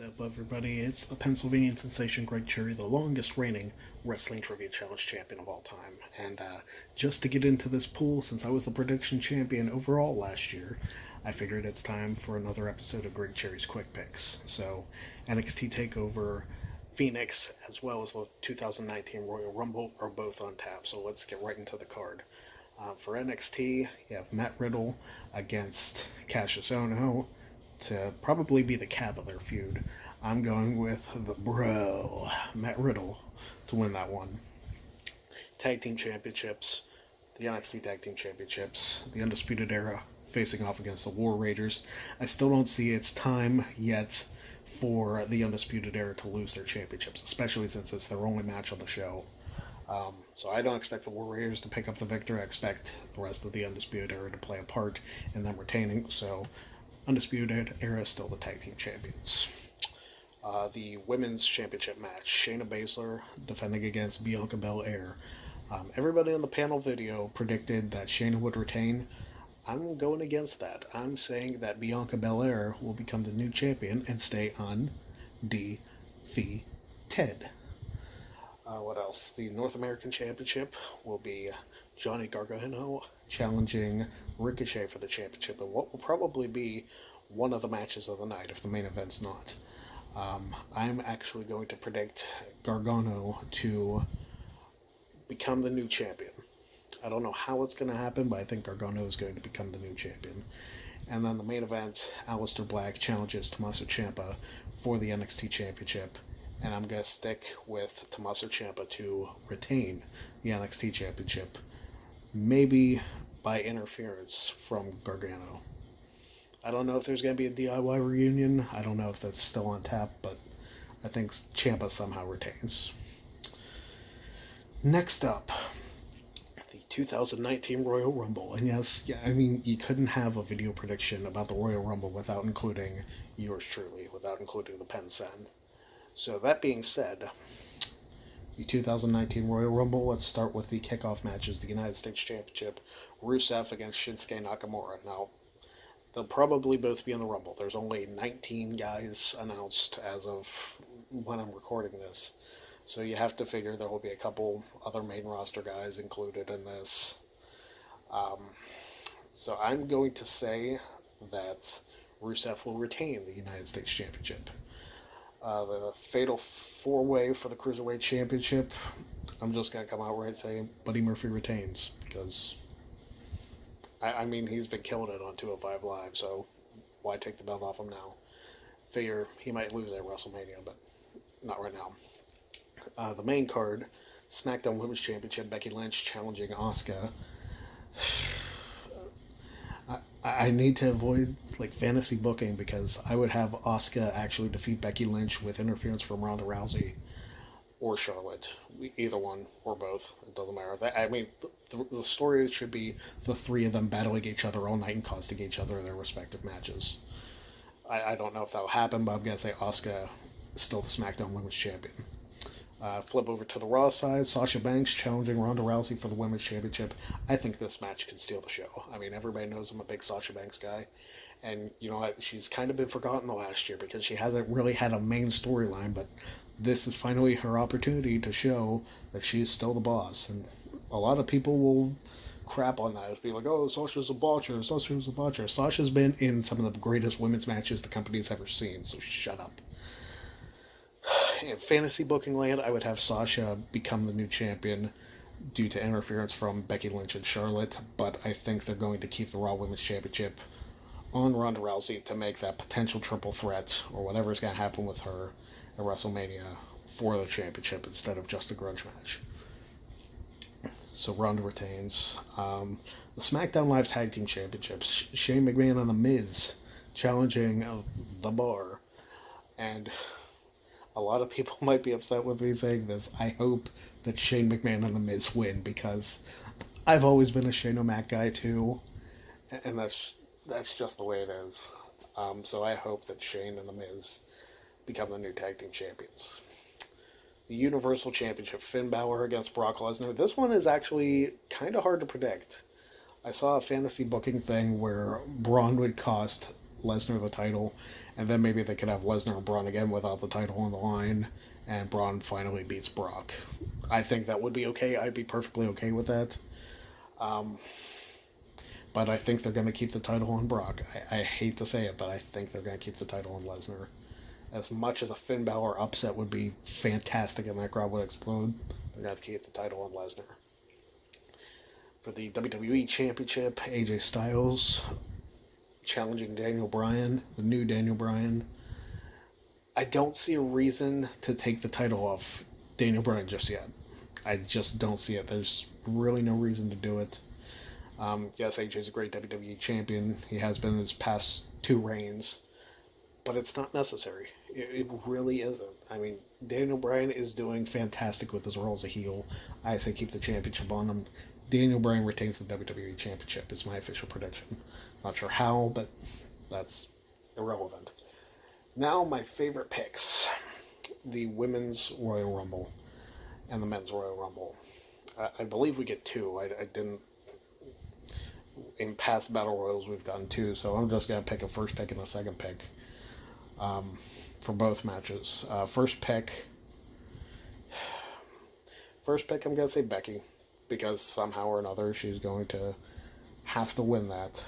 What's up, everybody? It's the Pennsylvania sensation Greg Cherry, the longest reigning Wrestling Trivia Challenge champion of all time. And just to get into this pool, since I was the prediction champion overall last year, I figured it's time for another episode of Greg Cherry's Quick Picks. So, NXT TakeOver Phoenix, as well as the 2019 Royal Rumble, are both on tap. So let's get right into the card. For NXT, you have Matt Riddle against Cassius Ohno to probably be the cap of their feud. I'm going with the bro, Matt Riddle, to win that one. Tag Team Championships, the NXT Tag Team Championships, the Undisputed Era facing off against the War Raiders. I still don't see it's time yet for the Undisputed Era to lose their championships, especially since it's their only match on the show. So I don't expect the War Raiders to pick up the victory. I expect the rest of the Undisputed Era to play a part in them retaining. So Undisputed Era is still the tag team champions. The women's championship match: Shayna Baszler defending against Bianca Belair. Everybody on the panel video predicted that Shayna would retain. I'm going against that. I'm saying that Bianca Belair will become the new champion and stay undefeated. What else? The North American Championship will be Johnny Gargano challenging Ricochet for the championship, and what will probably be one of the matches of the night if the main event's not. I'm actually going to predict Gargano to become the new champion. I don't know how it's going to happen, but I think Gargano is going to become the new champion. And then the main event, Aleister Black challenges Tommaso Ciampa for the NXT Championship. And I'm going to stick with Tommaso Ciampa to retain the NXT Championship. Maybe by interference from Gargano. I don't know if there's going to be a DIY reunion. I don't know if that's still on tap, but I think Ciampa somehow retains. Next up, the 2019 Royal Rumble. And yes, you couldn't have a video prediction about the Royal Rumble without including yours truly, without including the Pen Sen. So that being said, the 2019 Royal Rumble, let's start with the kickoff matches. The United States Championship, Rusev against Shinsuke Nakamura. Now, they'll probably both be in the Rumble. There's only 19 guys announced as of when I'm recording this. So you have to figure there will be a couple other main roster guys included in this. So I'm going to say that Rusev will retain the United States Championship. The Fatal 4-Way for the Cruiserweight Championship, I'm just going to come out right and say Buddy Murphy retains, because, he's been killing it on 205 Live, so why take the belt off him now? Figure he might lose at WrestleMania, but not right now. The main card, SmackDown Women's Championship, Becky Lynch challenging Asuka. I need to avoid fantasy booking, because I would have Asuka actually defeat Becky Lynch with interference from Ronda Rousey or Charlotte. Either one or both. It doesn't matter. The story should be the three of them battling each other all night and costing each other their respective matches. I don't know if that will happen, but I'm going to say Asuka is still the SmackDown Women's Champion. Flip over to the Raw side, Sasha Banks challenging Ronda Rousey for the Women's Championship. I think this match can steal the show. Everybody knows I'm a big Sasha Banks guy. And you know what? She's kind of been forgotten the last year because she hasn't really had a main storyline, but this is finally her opportunity to show that she's still the boss. And a lot of people will crap on that. It'll be like, oh, Sasha's a botcher, Sasha's a botcher. Sasha's been in some of the greatest women's matches the company's ever seen, so shut up. In fantasy booking land, I would have Sasha become the new champion due to interference from Becky Lynch and Charlotte, but I think they're going to keep the Raw Women's Championship on Ronda Rousey to make that potential triple threat, or whatever is going to happen with her at WrestleMania, for the championship instead of just a grudge match. So Ronda retains. The SmackDown Live Tag Team Championships, Shane McMahon and The Miz challenging The Bar. And a lot of people might be upset with me saying this. I hope that Shane McMahon and The Miz win, because I've always been a Shane O'Mac guy too, and that's just the way it is. So I hope that Shane and The Miz become the new tag team champions. The Universal Championship, Finn Balor against Brock Lesnar. This one is actually kind of hard to predict. I saw a fantasy booking thing where Braun would cost Lesnar the title, and then maybe they could have Lesnar and Braun again without the title on the line, and Braun finally beats Brock. I think that would be okay. I'd be perfectly okay with that. But I think they're going to keep the title on Brock. I hate to say it, but I think they're going to keep the title on Lesnar. As much as a Finn Balor upset would be fantastic and that crowd would explode, they're going to keep the title on Lesnar. For the WWE Championship, AJ Styles challenging Daniel Bryan, the new Daniel Bryan. I don't see a reason to take the title off Daniel Bryan just yet. I just don't see it. There's really no reason to do it. Yes, AJ's a great WWE champion. He has been his past 2 reigns. But it's not necessary. It really isn't. I mean, Daniel Bryan is doing fantastic with his role as a heel. I say keep the championship on him. Daniel Bryan retains the WWE Championship is my official prediction. Not sure how, but that's irrelevant. Now, my favorite picks. The Women's Royal Rumble and the Men's Royal Rumble. I believe we get 2. I didn't... In past Battle Royals, we've gotten 2, so I'm just going to pick a first pick and a second pick for both matches. First pick, I'm going to say Becky, because somehow or another she's going to have to win that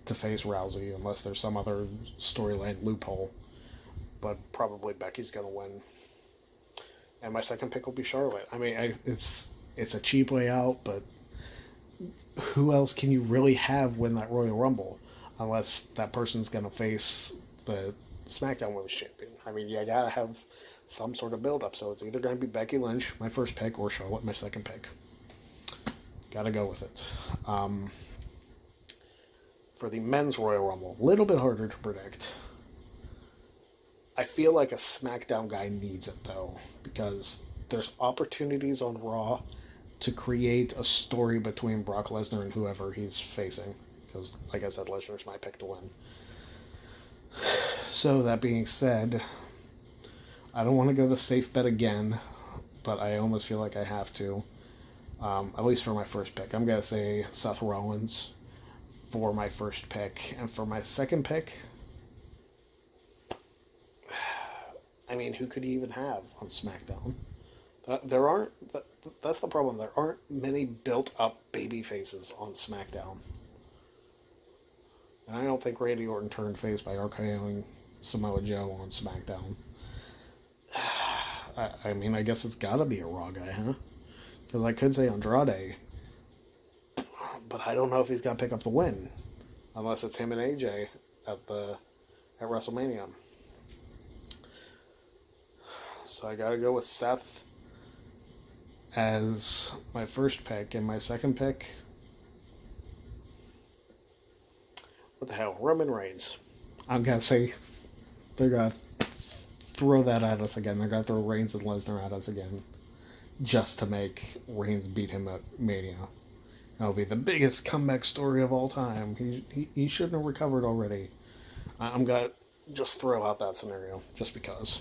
to face Rousey, unless there's some other storyline loophole. But probably Becky's going to win. And my second pick will be Charlotte. I mean, it's a cheap way out, but who else can you really have win that Royal Rumble? Unless that person's going to face the SmackDown Women's Champion. I mean, you gotta have some sort of build-up, so it's either going to be Becky Lynch, my first pick, or Charlotte, my second pick. Gotta go with it. For the Men's Royal Rumble, a little bit harder to predict. I feel like a SmackDown guy needs it, though, because there's opportunities on Raw to create a story between Brock Lesnar and whoever he's facing. Because, like I said, Lesnar's my pick to win. So, that being said, I don't want to go the safe bet again, but I almost feel like I have to. At least for my first pick. I'm going to say Seth Rollins for my first pick. And for my second pick, I mean, who could you even have on SmackDown? That's the problem. There aren't many built-up baby faces on SmackDown. And I don't think Randy Orton turned face by RKOing Samoa Joe on SmackDown. I mean, I guess it's gotta be a Raw guy, huh? Because I could say Andrade, but I don't know if he's gonna pick up the win. Unless it's him and AJ at WrestleMania. So I gotta go with Seth as my first pick, and my second pick, what the hell, Roman Reigns. I'm gonna say they're gonna throw that at us again. They're gonna throw Reigns and Lesnar at us again, just to make Reigns beat him at Mania. That'll be the biggest comeback story of all time. He shouldn't have recovered already. I'm gonna just throw out that scenario, just because.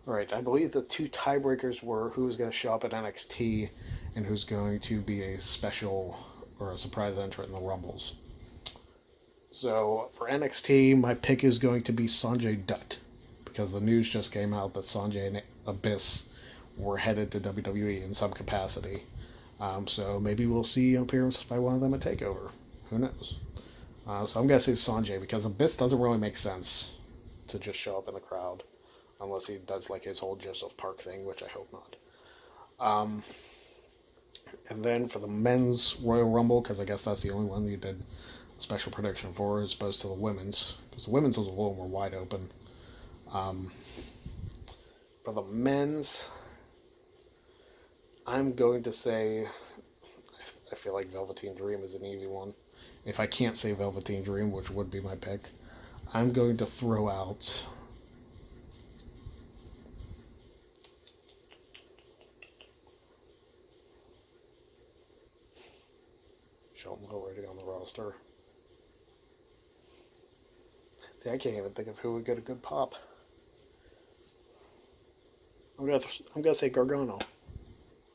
Alright, I believe the 2 tiebreakers were who's going to show up at NXT and who's going to be a special or a surprise entrant in the Rumbles. So, for NXT, my pick is going to be Sanjay Dutt, because the news just came out that Sanjay and Abyss were headed to WWE in some capacity. So maybe we'll see an appearance by one of them at TakeOver. Who knows? So I'm going to say Sanjay, because Abyss doesn't really make sense to just show up in the crowd. Unless he does like his whole Joseph Park thing, which I hope not. And then for the Men's Royal Rumble, because I guess that's the only one you did a special prediction for, as opposed to the Women's. Because the Women's was a little more wide open. For the Men's, I'm going to say, I feel like Velveteen Dream is an easy one. If I can't say Velveteen Dream, which would be my pick, I'm going to throw out Shelton already on the roster. See, I can't even think of who would get a good pop. I'm gonna say Gargano,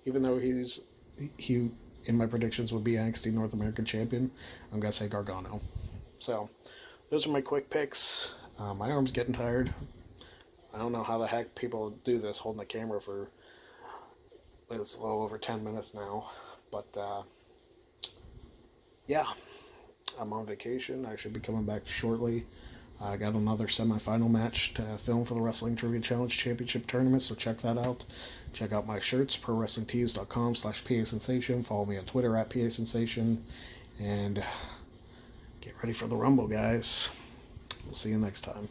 even though he in my predictions would be NXT North American Champion. I'm gonna say Gargano. So those are my quick picks. My arm's getting tired. I don't know how the heck people do this holding the camera for it's a little over 10 minutes now. But yeah, I'm on vacation. I should be coming back shortly. I got another semifinal match to film for the Wrestling Trivia Challenge Championship Tournament, so check that out. Check out my shirts, prowrestlingtees.com/PA Sensation. Follow me on Twitter at PA Sensation. And get ready for the Rumble, guys. We'll see you next time.